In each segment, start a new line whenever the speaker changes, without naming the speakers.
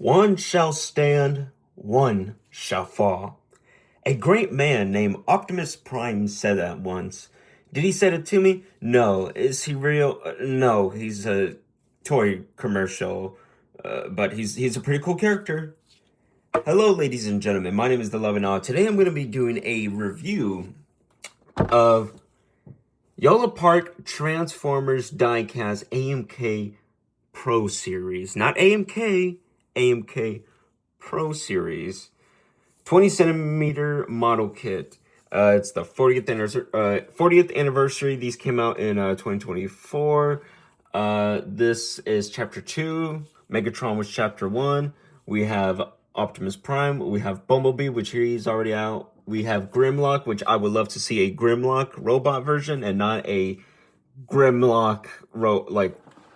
One shall stand, one shall fall. A great man named Optimus Prime said that once. Did he say it to me? No. Is he real? No, he's a toy commercial, but he's a pretty cool character. Hello, ladies and gentlemen. My name is The Love and Awe. Today I'm going to be doing a review of Yolopark Transformers Diecast AMK Pro Series. Not AMK, AMK Pro Series. 20 centimeter model kit. It's the 40th anniversary. These came out in 2024. This is chapter 2. Megatron was chapter 1. We have Optimus Prime. We have Bumblebee, which he's already out. We have Grimlock, which I would love to see a Grimlock robot version and not a Grimlock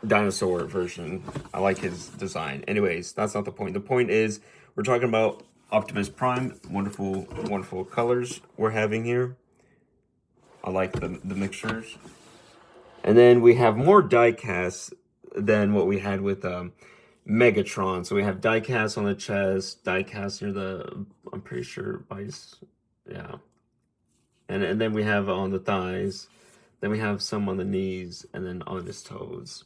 dinosaur version. I like his design. Anyways, that's not the point. The point is we're talking about Optimus Prime. Wonderful, wonderful colors we're having here. I like the mixtures. And then we have more die-casts than what we had with Megatron. So we have die-cast on the chest, die-cast near the, I'm pretty sure, base. Yeah. And then we have on the thighs. Then we have some on the knees and then on his toes.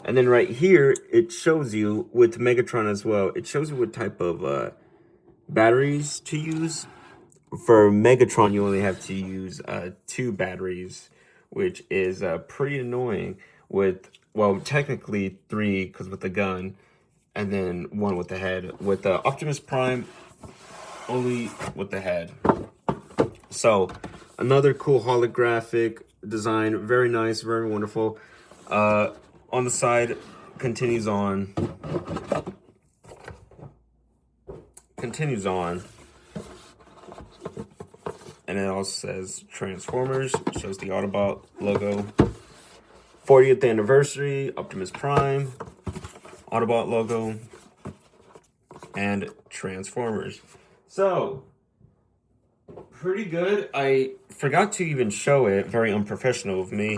And then right here, it shows you with Megatron as well. It shows you what type of batteries to use. For Megatron, you only have to use 2 batteries, which is pretty annoying with, well, technically 3 because with the gun, and then 1 with the head. With Optimus Prime, only with the head. So, another cool holographic design. Very nice, very wonderful. On the side, continues on. And it also says Transformers. Shows the Autobot logo. 40th anniversary, Optimus Prime, Autobot logo, and Transformers. So, pretty good. I forgot to even show it. Very unprofessional of me.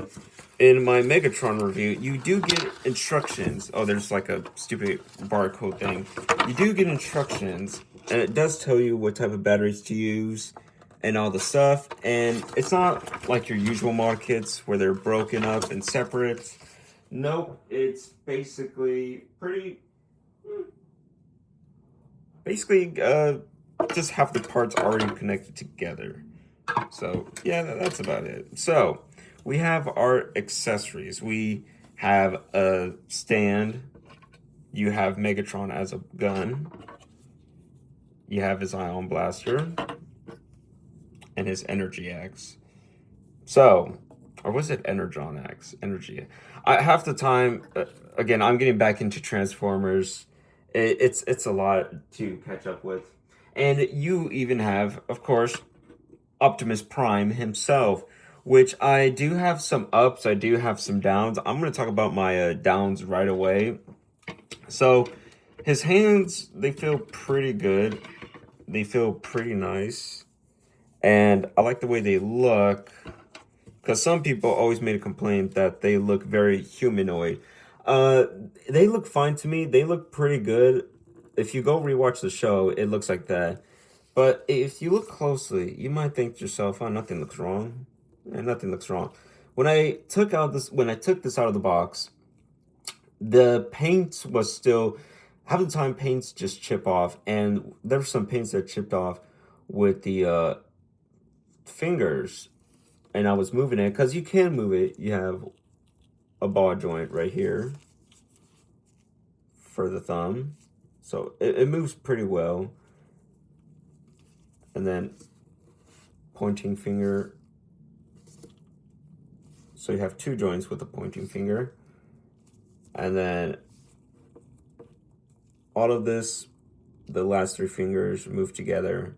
In my Megatron review, you do get instructions. Oh, there's like a stupid barcode thing. You do get instructions, and it does tell you what type of batteries to use and all the stuff. And it's not like your usual model kits where they're broken up and separate. Nope, it's basically just have the parts already connected together. So yeah, that's about it. So we have our accessories. We have a stand. You have Megatron as a gun. You have his ion blaster and his energy axe. So, or was it Energon axe? Energy. Half the time, again, I'm getting back into Transformers. It's a lot to catch up with. And you even have, of course, Optimus Prime himself, which I do have some ups, I do have some downs. I'm going to talk about my downs right away. So, his hands, they feel pretty good. They feel pretty nice. And I like the way they look. Because some people always made a complaint that they look very humanoid. They look fine to me. They look pretty good. If you go rewatch the show, it looks like that. But if you look closely, you might think to yourself, oh, nothing looks wrong. And nothing looks wrong. When I took this out of the box, the paint was still, half the time paints just chip off, and there were some paints that chipped off with the fingers, and I was moving it because you can move it. You have a ball joint right here for the thumb, so it moves pretty well. And then pointing finger. So you have 2 joints with the pointing finger. And then all of this, the last 3 fingers move together.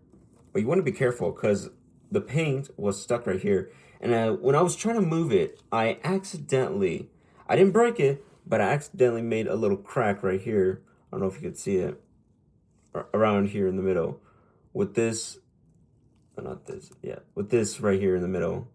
But you want to be careful because the paint was stuck right here. And when I was trying to move it, I didn't break it, but I accidentally made a little crack right here. I don't know if you could see it. Around here in the middle. With this, with this right here in the middle.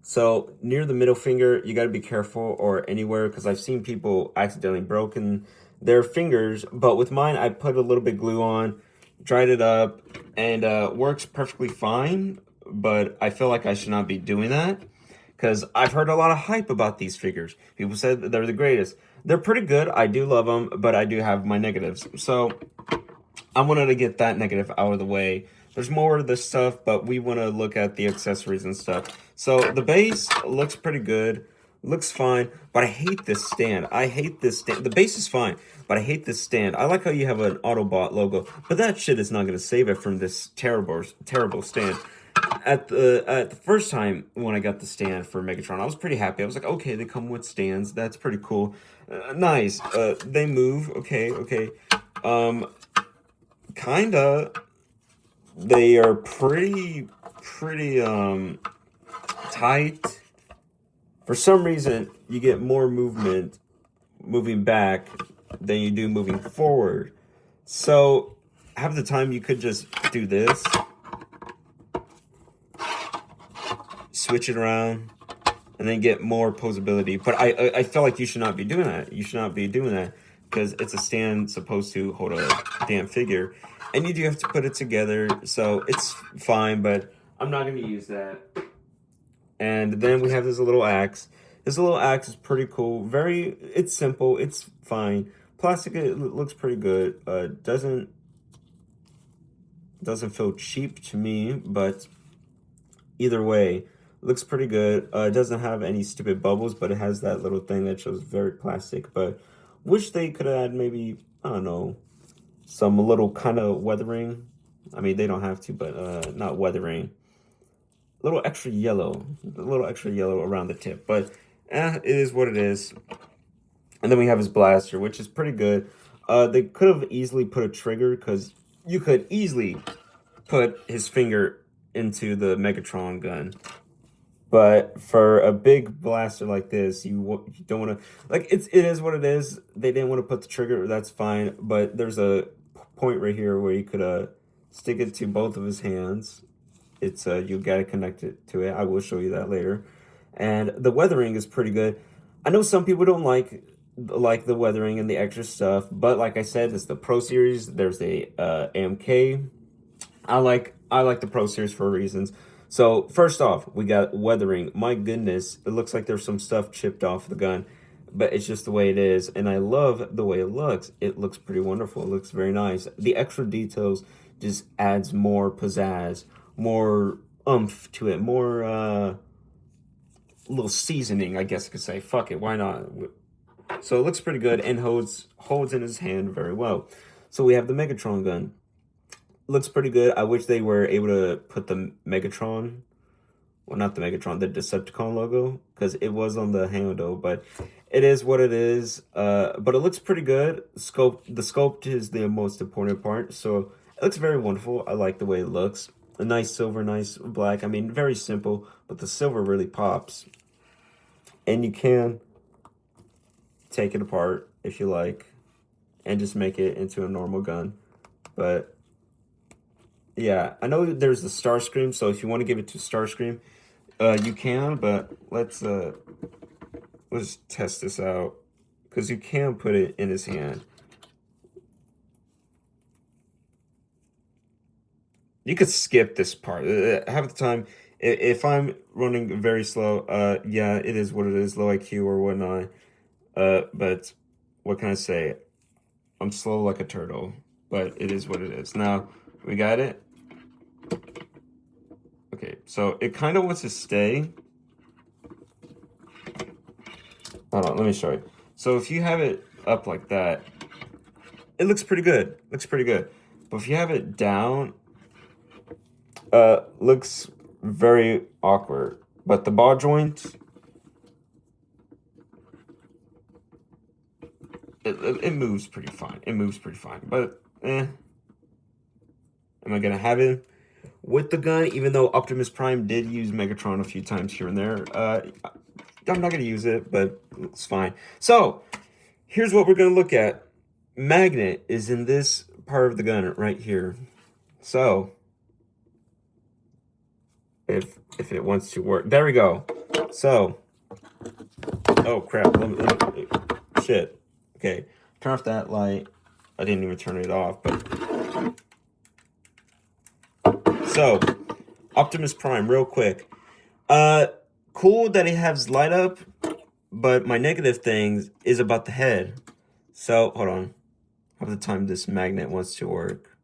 So near the middle finger, you got to be careful, or anywhere, because I've seen people accidentally broken their fingers, but with mine, I put a little bit glue on, dried it up, and works perfectly fine, but I feel like I should not be doing that because I've heard a lot of hype about these figures. People said that they're the greatest. They're pretty good. I do love them, but I do have my negatives. So I wanted to get that negative out of the way. There's more of this stuff, but we want to look at the accessories and stuff. So the base looks pretty good. Looks fine, but I hate this stand. I hate this stand. The base is fine, but I hate this stand. I like how you have an Autobot logo, but that shit is not going to save it from this terrible stand. At the first time when I got the stand for Megatron, I was pretty happy. I was like, okay, they come with stands. That's pretty cool. Nice. They move. Okay. Kinda. They are pretty tight. For some reason, you get more movement moving back than you do moving forward. So, half the time you could just do this. Switch it around. And then get more posability. But I feel like you should not be doing that. You should not be doing that. Because it's a stand supposed to hold a damn figure. And you do have to put it together. So, it's fine. But I'm not going to use that. And then we have this little axe. This little axe is pretty cool. It's simple. It's fine. Plastic, it looks pretty good. Doesn't feel cheap to me, but either way, looks pretty good. It doesn't have any stupid bubbles, but it has that little thing that shows very plastic. But wish they could add maybe, I don't know, some little kind of weathering. I mean, they don't have to, but not weathering. A little extra yellow around the tip, but it is what it is. And then we have his blaster, which is pretty good. They could have easily put a trigger because you could easily put his finger into the Megatron gun. But for a big blaster like this, you don't want to, like, it is what it is. They didn't want to put the trigger, that's fine. But there's a point right here where you could stick it to both of his hands. It's you gotta connect it to it. I will show you that later. And the weathering is pretty good. I know some people don't like the weathering and the extra stuff, but like I said, it's the Pro Series. There's the AMK. I like the Pro Series for reasons. So first off, we got weathering. My goodness, it looks like there's some stuff chipped off the gun, but it's just the way it is. And I love the way it looks. It looks pretty wonderful. It looks very nice. The extra details just adds more pizzazz, more oomph to it, more little seasoning, I guess I could say. Fuck it, why not? So it looks pretty good and holds in his hand very well. So we have the Megatron gun. Looks pretty good. I wish they were able to put the Megatron, well, not the Megatron, the Decepticon logo, because it was on the handle, but it is what it is. But it looks pretty good. The sculpt is the most important part, so it looks very wonderful. I like the way it looks. A nice silver, nice black. I mean, very simple, but the silver really pops. And you can take it apart if you like and just make it into a normal gun. But yeah, I know there's the Starscream, so if you want to give it to Starscream, you can, but let's test this out because you can put it in his hand. You could skip this part. Half the time, if I'm running very slow, yeah, it is what it is, low IQ or whatnot. But what can I say? I'm slow like a turtle, but it is what it is. Now, we got it. Okay, so it kind of wants to stay. Hold on, let me show you. So if you have it up like that, it looks pretty good. Looks pretty good. But if you have it down, looks very awkward. But the ball joint, it moves pretty fine. It moves pretty fine. But, am I going to have it with the gun? Even though Optimus Prime did use Megatron a few times here and there. I'm not going to use it, but it's fine. So, here's what we're going to look at. Magnet is in this part of the gun right here. So, if it wants to work. There we go. So, oh crap. Shit. Okay. turn off that light. I didn't even turn it off, but so Optimus Prime, real quick. Cool that it has light up, but my negative thing is about the head. So hold on, how the time this magnet wants to work.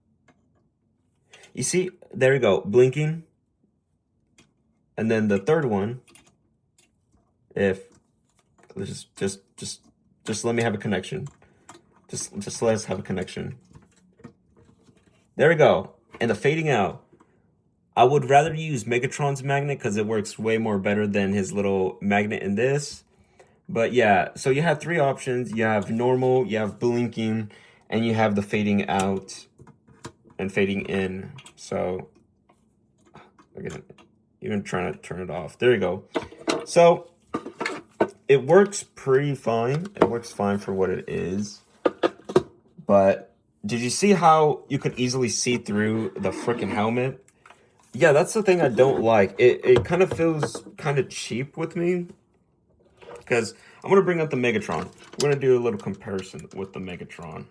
You see, there you go, blinking. And then the third one, if just let me have a connection. Just let us have a connection. There we go. And the fading out. I would rather use Megatron's magnet because it works way more better than his little magnet in this. But yeah, so you have 3 options. You have normal, you have blinking, and you have the fading out and fading in. So again, even trying to turn it off. There you go. So it works pretty fine. It works fine for what it is. But did you see how you could easily see through the freaking helmet? Yeah, that's the thing I don't like. It kind of feels kind of cheap with me. Because I'm going to bring up the Megatron. We're going to do a little comparison with the Megatron.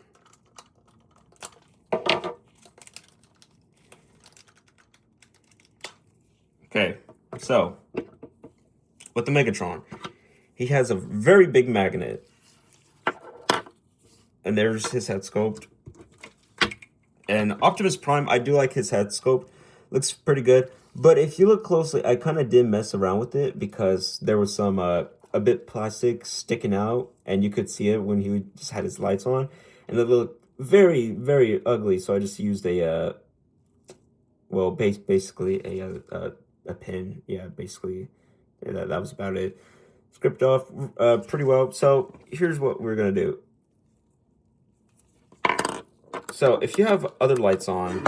Okay, so with the Megatron, he has a very big magnet. And there's his head sculpt. And Optimus Prime, I do like his head sculpt. Looks pretty good. But if you look closely, I kind of did mess around with it because there was some a bit plastic sticking out, and you could see it when he just had his lights on, and it looked very, very ugly. So I just used a well, basically a pin. Yeah, basically, yeah, that was about it. Script off pretty well. So here's what we're gonna do. So if you have other lights on,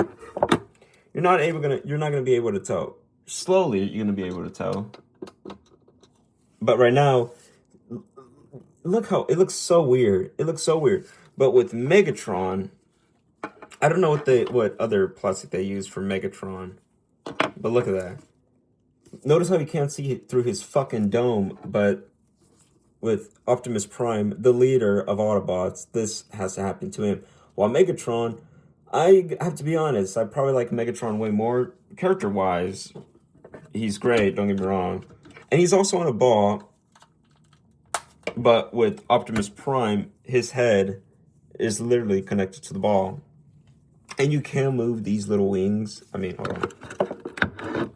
you're not gonna be able to tell. Slowly, you're gonna be able to tell. But right now, look how it looks so weird. It looks so weird. But with Megatron, I don't know what other plastic they use for Megatron. But look at that. Notice how you can't see through his fucking dome, but with Optimus Prime, the leader of Autobots, this has to happen to him. While Megatron, I have to be honest, I probably like Megatron way more. Character-wise, he's great, don't get me wrong. And he's also on a ball, but with Optimus Prime, his head is literally connected to the ball. And you can move these little wings. I mean, hold on.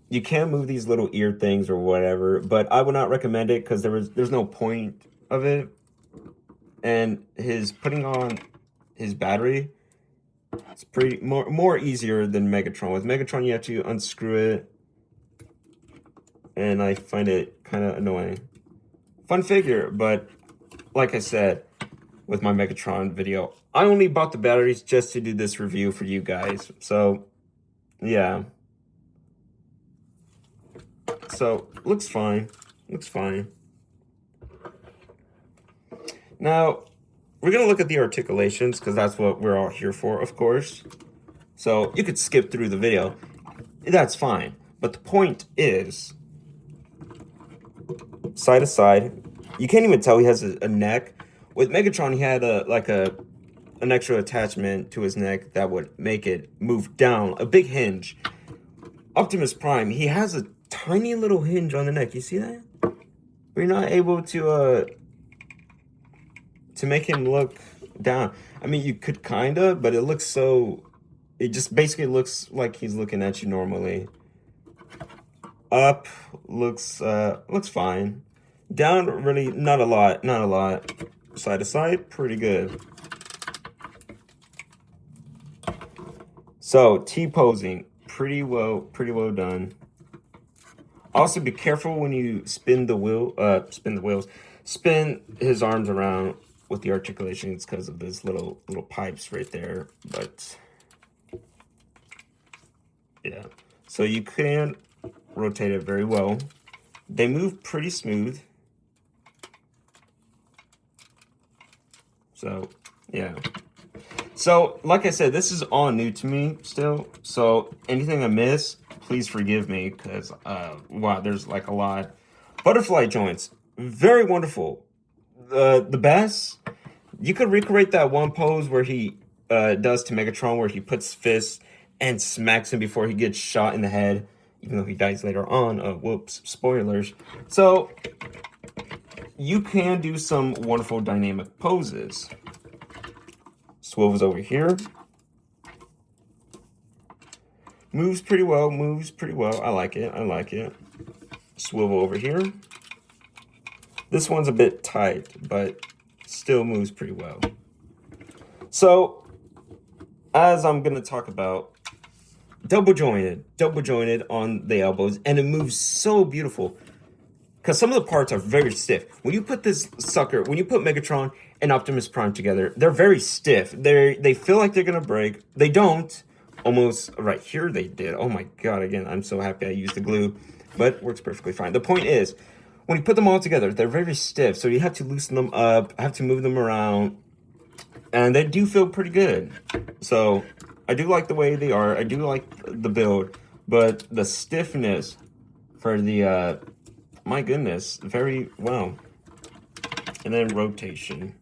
You can move these little ear things or whatever, but I would not recommend it because there's no point of it. And his putting on his battery, it's pretty more easier than Megatron. With Megatron, you have to unscrew it, and I find it kind of annoying. Fun figure, but like I said, with my Megatron video, I only bought the batteries just to do this review for you guys. So, yeah. So, looks fine. Looks fine. Now, we're going to look at the articulations because that's what we're all here for, of course. So, you could skip through the video. That's fine. But the point is, side to side, you can't even tell he has a neck. With Megatron, he had an extra attachment to his neck that would make it move down, a big hinge. Optimus Prime, he has a tiny little hinge on the neck. You see that? We're not able to make him look down. I mean, you could kinda, but it looks so. It just basically looks like he's looking at you normally. Up looks fine. Down, really not a lot. Side to side, pretty good. So T-posing, pretty well done. Also, be careful when you spin his arms around with the articulations because of those little pipes right there. But yeah, so you can rotate it very well. They move pretty smooth. So yeah. So like I said, this is all new to me still. So anything I miss, please forgive me because wow, there's like a lot. Butterfly joints. very wonderful. The best, you could recreate that one pose where he does to Megatron, where he puts fists and smacks him before he gets shot in the head, even though he dies later on. Whoops, spoilers. So you can do some wonderful dynamic poses. Swivels over here. Moves pretty well, moves pretty well. I like it, I like it. Swivel over here. This one's a bit tight, but still moves pretty well. So, as I'm going to talk about, double jointed on the elbows, and it moves so beautiful. Because some of the parts are very stiff. When you put this sucker, when you put Megatron and Optimus Prime together, they're very stiff. They feel like they're going to break. They don't. Almost right here they did. Oh my god, again, I'm so happy I used the glue. But works perfectly fine. The point is, when you put them all together, they're very stiff. So you have to loosen them up, have to move them around. And they do feel pretty good. So I do like the way they are. I do like the build. But the stiffness for the, my goodness, very well. And then rotation.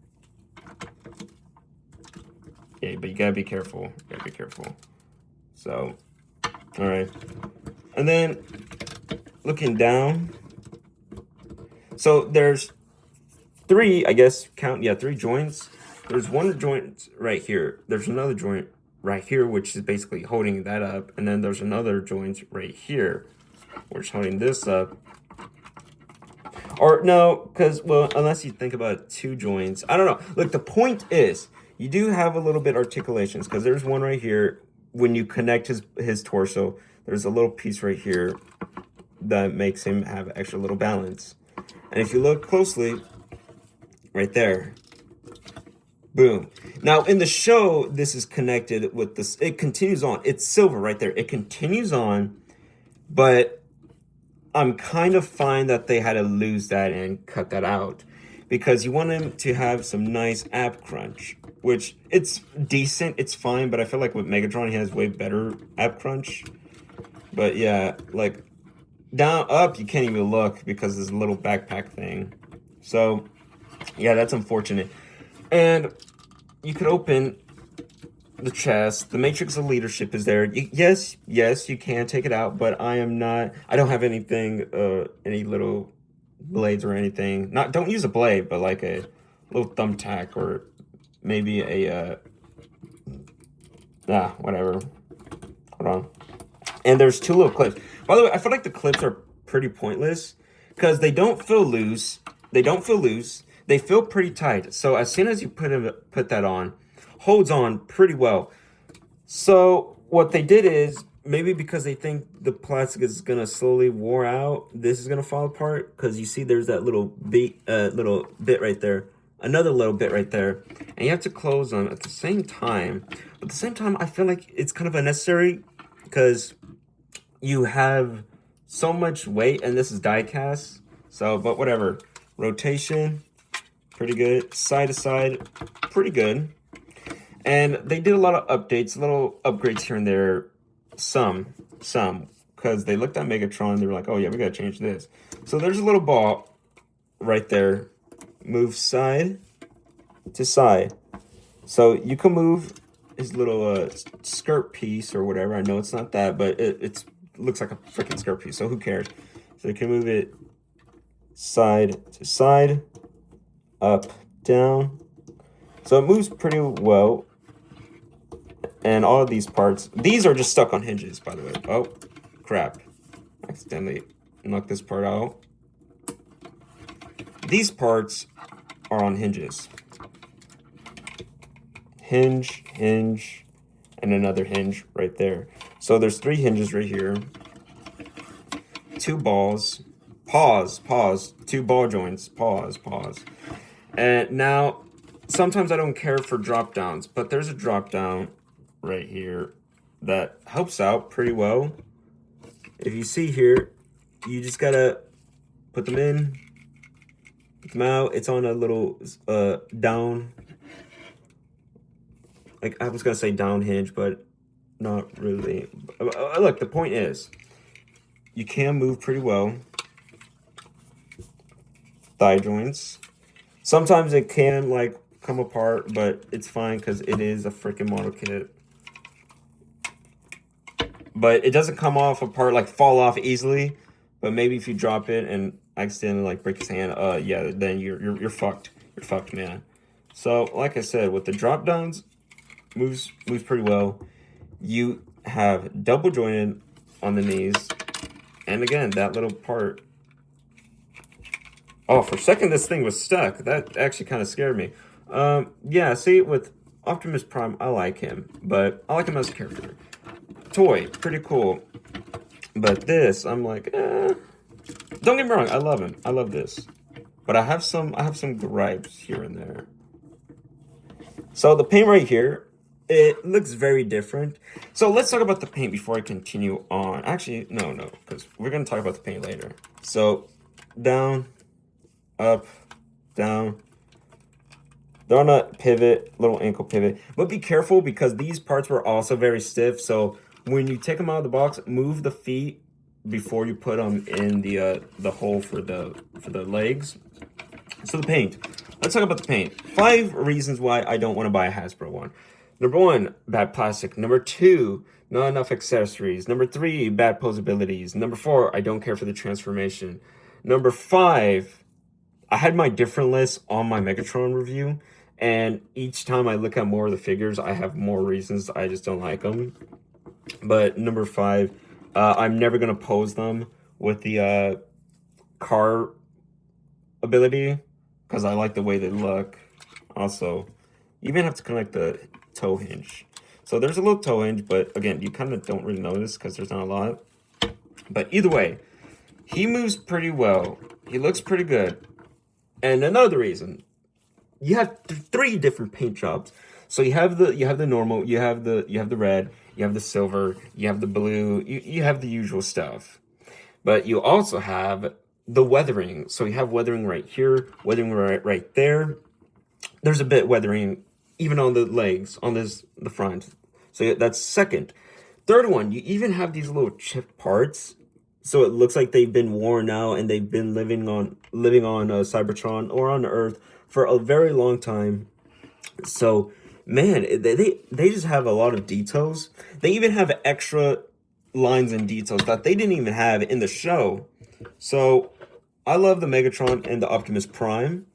Okay, but you gotta be careful. You gotta be careful. So, all right. And then looking down. So there's three, I guess, three joints. There's one joint right here. There's another joint right here, which is basically holding that up. And then there's another joint right here, which is holding this up. Or no, because, well, unless you think about two joints. I don't know. Look, the point is, you do have a little bit articulations, because there's one right here. When you connect his torso, there's a little piece right here that makes him have extra little balance. And if you look closely, right there, boom. Now, in the show, this is connected with this. It continues on. It's silver right there. It continues on, but I'm kind of fine that they had to lose that and cut that out, because you want him to have some nice ab crunch, which it's decent, it's fine, but I feel like with Megatron, he has way better ab crunch. But yeah, like down, up, you can't even look because there's a little backpack thing. So yeah, that's unfortunate. And you could open the chest. The matrix of leadership is there. Yes, you can take it out, but I don't have anything, any little blades or anything. Don't use a blade, but like a little thumbtack or maybe a, whatever. Hold on. And there's two little clips. By the way, I feel like the clips are pretty pointless because they don't feel loose. They feel pretty tight. So as soon as you put that on, holds on pretty well. So what they did is, maybe because they think the plastic is gonna slowly wear out, this is gonna fall apart, because you see there's that little bit right there, another little bit right there, and you have to close them at the same time. But at the same time, I feel like it's kind of unnecessary because you have so much weight, and this is die cast. So, but whatever. Rotation, pretty good. Side to side, pretty good. And they did a lot of updates, little upgrades here and there. Some, because they looked at Megatron, they were like, oh yeah, we gotta change this. So there's a little ball right there. Move side to side. So you can move his little skirt piece or whatever. I know it's not that, but it looks like a freaking skirt piece, so who cares? So you can move it side to side, up, down. So it moves pretty well. And all of these parts, these are just stuck on hinges, by the way. Oh, crap. Accidentally knocked this part out. These parts are on hinges. Hinge, and another hinge right there. So there's three hinges right here. Two balls. Pause. Two ball joints. Pause. And now, sometimes I don't care for drop downs, but there's a drop down right here that helps out pretty well. If you see here, you just gotta put them in, put them out. It's on a little down, like I was gonna say down hinge, but not really. Look, the point is, you can move pretty well. thigh joints. Sometimes it can like come apart, but it's fine because it is a freaking model kit. But it doesn't come off apart, like fall off easily. But maybe if you drop it and accidentally like break his hand, yeah, then you're fucked. You're fucked, man. So like I said, with the drop downs, moves pretty well. You have double jointed on the knees, and again that little part. Oh, for a second this thing was stuck. That actually kind of scared me. Yeah, see, with Optimus Prime, I like him, but I like him as a character. Toy, pretty cool. But this, I'm like, Don't get me wrong, I love him. I love this. But I have some gripes here and there. So the paint right here, it looks very different. So let's talk about the paint before I continue on. Actually, no, because we're gonna talk about the paint later. So down, up, down. They're on a pivot, little ankle pivot. But be careful because these parts were also very stiff. So when you take them out of the box, move the feet before you put them in the hole for the legs. So the paint. Let's talk about the paint. 5 reasons why I don't want to buy a Hasbro one. Number 1, bad plastic. Number 2, not enough accessories. Number 3, bad posabilities. Number 4, I don't care for the transformation. Number 5, I had my different lists on my Megatron review, and each time I look at more of the figures, I have more reasons I just don't like them. But number 5, I'm never going to pose them with the car ability because I like the way they look. Also, you even have to connect the toe hinge. So there's a little toe hinge, but again, you kind of don't really notice because there's not a lot. But either way, he moves pretty well. He looks pretty good. And another reason, you have 3 different paint jobs. So you have the normal, you have the red, you have the silver, you have the blue, you have the usual stuff. But you also have the weathering. So you have weathering right here, weathering right there. There's a bit weathering even on the legs, on the front. So that's second. Third one, you even have these little chip parts. So it looks like they've been worn out and they've been living on Cybertron or on Earth for a very long time. So, man, they just have a lot of details. They even have extra lines and details that they didn't even have in the show. So, I love the Megatron and the Optimus Prime.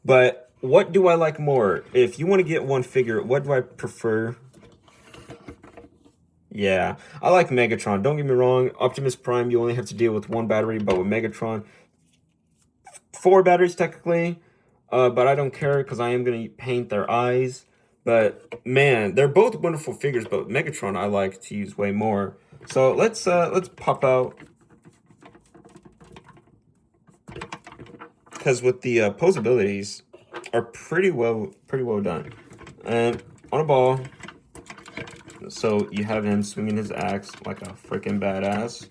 But what do I like more? If you want to get one figure, what do I prefer? Yeah, I like Megatron. Don't get me wrong. Optimus Prime, you only have to deal with 1 battery, but with Megatron, 4 batteries technically. But I don't care because I am gonna paint their eyes. But man, they're both wonderful figures. But Megatron, I like to use way more. So let's pop out because with the posabilities are pretty well done. And on a ball. So you have him swinging his axe like a freaking badass.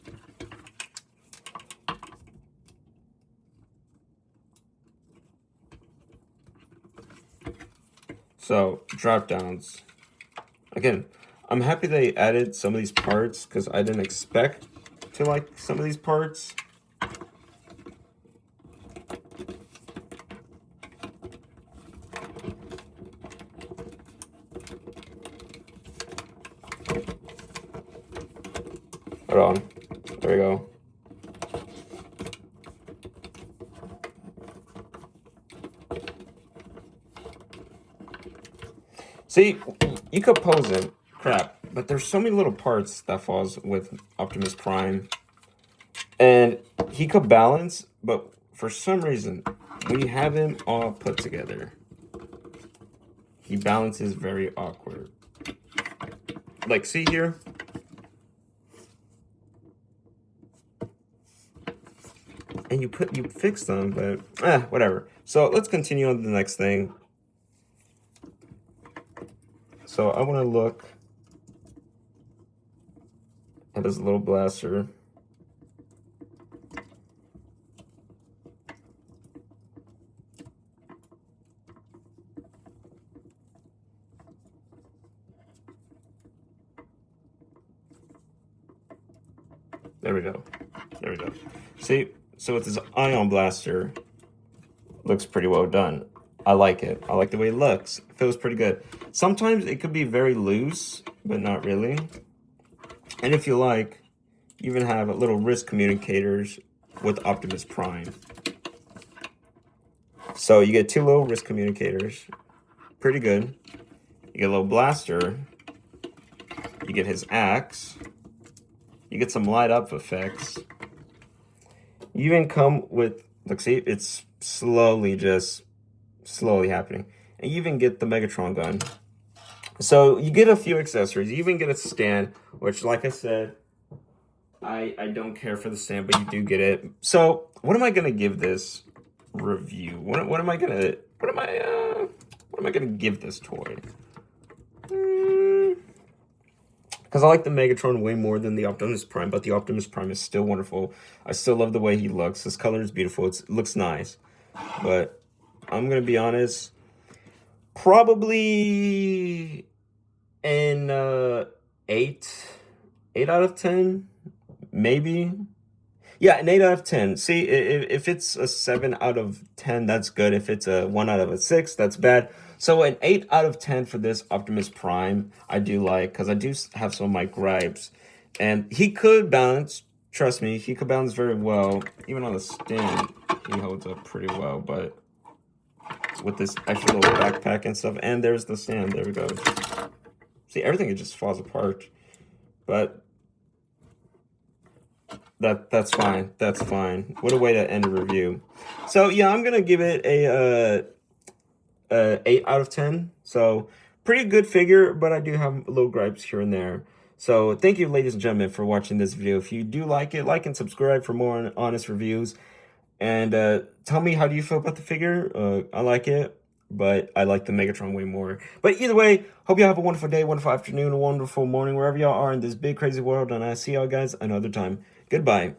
So drop downs. Again, I'm happy they added some of these parts because I didn't expect to like some of these parts. Hold on. There we go. See, you could pose it, crap, but there's so many little parts that falls with Optimus Prime. And he could balance, but for some reason, when you have him all put together, he balances very awkward. Like, see here? And you fix them, but whatever. So let's continue on to the next thing. So I want to look at his little blaster. There we go. There we go. See, so with his ion blaster, looks pretty well done. I like it. I like the way it looks. It feels pretty good. Sometimes it could be very loose, but not really. And if you like, you even have little wrist communicators with Optimus Prime. So you get 2 little wrist communicators. Pretty good. You get a little blaster. You get his axe. You get some light up effects. You even come with, look, see, it's slowly happening. And you even get the Megatron gun. So you get a few accessories. You even get a stand, which, like I said, I don't care for the stand, but you do get it. So what am I gonna give this review? What am I gonna give this toy? Because I like the Megatron way more than the Optimus Prime, but the Optimus Prime is still wonderful. I still love the way he looks. His color is beautiful. It looks nice. But I'm going to be honest, probably an 8 out of 10, maybe. Yeah, an 8 out of 10. See, if it's a 7 out of 10, that's good. If it's a 1 out of a 6, that's bad. So an 8 out of 10 for this Optimus Prime, I do like, because I do have some of my gripes. And he could balance, trust me, he could balance very well. Even on the stand, he holds up pretty well, but with this extra little backpack and stuff, and there's the stand, there we go. See, everything, it just falls apart. But that's fine. That's fine. What a way to end a review. So yeah, I'm gonna give it a 8 out of 10. So pretty good figure, but I do have little gripes here and there. So thank you, ladies and gentlemen, for watching this video. If you do like it, like and subscribe for more honest reviews. And tell me, how do you feel about the figure? I like it, but I like the Megatron way more. But either way, hope you have a wonderful day, wonderful afternoon, a wonderful morning, wherever y'all are in this big crazy world. And I'll see y'all guys another time. Goodbye.